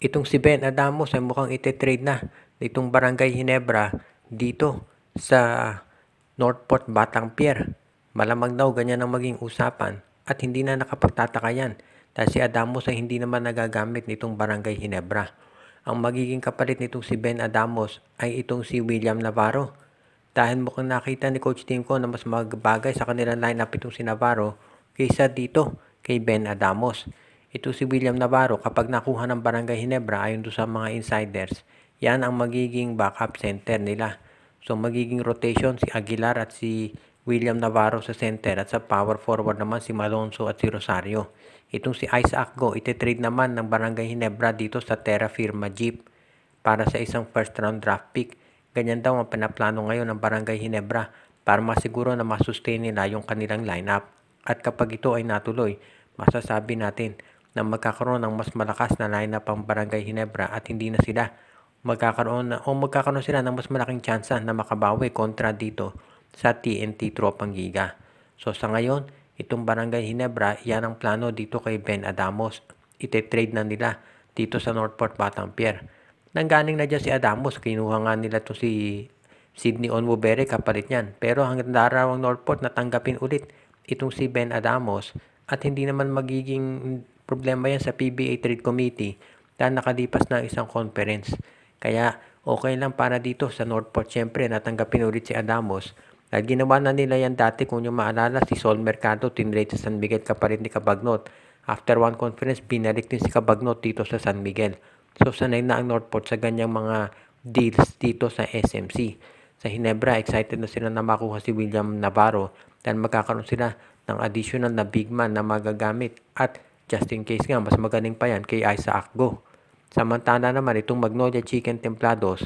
Itong si Ben Adamos ay mukhang ite-trade na itong Barangay Ginebra dito sa Northport Batang-Pier. Malamang daw ganyan ang maging usapan at hindi na nakapagtataka yan dahil si Adamos ay hindi naman nagagamit nitong Barangay Ginebra. Ang magiging kapalit nitong si Ben Adamos ay itong si William Navarro. Dahil mukhang nakita ni Coach Timko na mas magbagay sa kanilang lineup itong si Navarro kaysa dito kay Ben Adamos. Ito si William Navarro kapag nakuha ng Barangay Ginebra ayon do sa mga insiders, yan ang magiging backup center nila. So magiging rotation si Aguilar at si William Navarro sa center at sa power forward naman si Malonzo at si Rosario. Itong si Isaac Go ite-trade naman ng Barangay Ginebra dito sa Terra Firma Jeep para sa isang first round draft pick. Ganyan daw ang pinaplano ngayon ng Barangay Ginebra para masiguro na masustain nila yung kanilang lineup. At kapag ito ay natuloy, masasabi natin na magkakaroon ng mas malakas na lineup ang Barangay Ginebra at hindi na sila magkakaroon sila ng mas malaking tsansa na makabawi kontra dito sa TNT Tropang Giga. So sa ngayon, itong Barangay Ginebra, yan ang plano dito kay Ben Adamos. Ite-trade na nila dito sa Northport Batang-Pier. Nanggaling na dyan si Adamos, kinuha nga nila to si Sydney Onwubere kapalit niyan. Pero hanggang darawang Northport natanggapin ulit itong si Ben Adamos at hindi naman magiging problema yan sa PBA Trade Committee dahil nakalipas na isang conference. Kaya okay lang para dito sa Northport. Siyempre, natanggapin ulit si Adamos. Dahil ginawa na nila yan dati, kung yung maalala, si Sol Mercado, tinrade sa San Miguel kapalit ni Cabagnot. After one conference, binalik din si Cabagnot dito sa San Miguel. So, sanay na ang Northport sa ganyang mga deals dito sa SMC. Sa Ginebra, excited na sila na makuha si William Navarro dahil magkakaroon sila ng additional na big man na magagamit at just in case nga, mas magaling pa yan kay Isaac Go. Samantala naman itong Magnolia Chicken Templados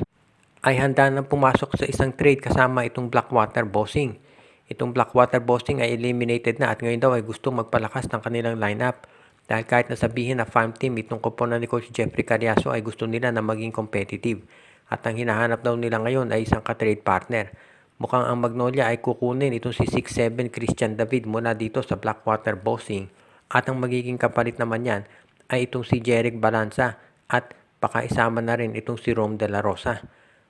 ay handa nang pumasok sa isang trade kasama itong Blackwater Bossing. Itong Blackwater Bossing ay eliminated na at ngayon daw ay gustong magpalakas ng kanilang lineup. Dahil kahit nasabihin na farm team itong koponan ni Coach Jeffrey Cariaso ay gusto nila na maging competitive. At ang hinahanap daw nila ngayon ay isang ka-trade partner. Mukhang ang Magnolia ay kukunin itong si 6'7 Christian David mula dito sa Blackwater Bossing. At ang magiging kapalit naman yan ay itong si Jeric Balanza at baka isama na rin itong si Rom De La Rosa.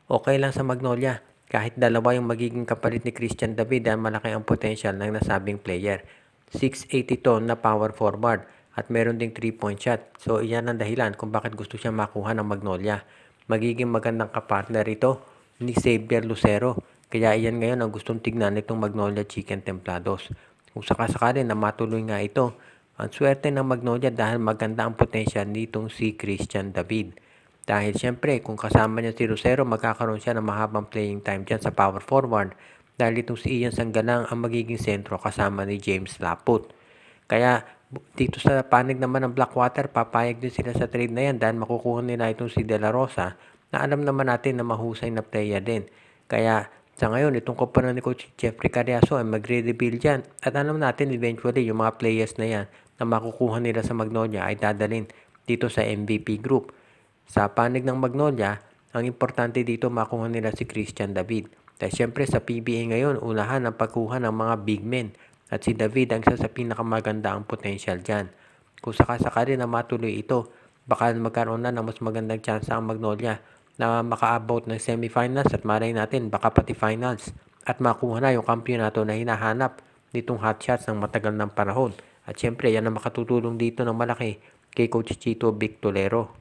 Okay lang sa Magnolia kahit dalawa yung magiging kapalit ni Christian David dahil malaki ang potential ng nasabing player. 6'8 ito na power forward at meron ding 3-point shot. So iyan ang dahilan kung bakit gusto siya makuha ng Magnolia. Magiging magandang kapartner ito ni Xavier Lucero. Kaya iyan ngayon ang gustong tignan nitong Magnolia Chicken Templados. Kung sakasakali na matuloy nga ito, ang swerte ng Magnolia dahil maganda ang potential nitong si Christian David. Dahil siyempre kung kasama niya si Lucero, magkakaroon siya ng mahabang playing time dyan sa power forward. Dahil itong si Ian Sanggalang ang magiging sentro kasama ni James Laput. Kaya dito sa panig naman ng Blackwater, papayag din sila sa trade na yan dahil makukuha nila itong si De La Rosa na alam naman natin na mahusay na player din. Kaya sa ngayon, itong koponan ni Coach Jeffrey Cariaso ay magre-reveal dyan. At alam natin eventually yung mga players na yan na makukuha nila sa Magnolia ay dadalhin dito sa MVP group. Sa panig ng Magnolia, ang importante dito makuha nila si Christian David. Dahil syempre sa PBA ngayon, unahan ang pagkuha ng mga big men. At si David ang isa sa pinakamaganda ang potential dyan. Kung sakasakali na matuloy ito, baka magkaroon na ng mas magandang chance ang Magnolia na makaabot ng semifinals at malay natin baka pati finals at makuha na yung kampyonato na hinahanap nitong hotshots ng matagal ng panahon. At syempre yan ang makatutulong dito ng malaki kay Coach Chito Vic Tolero.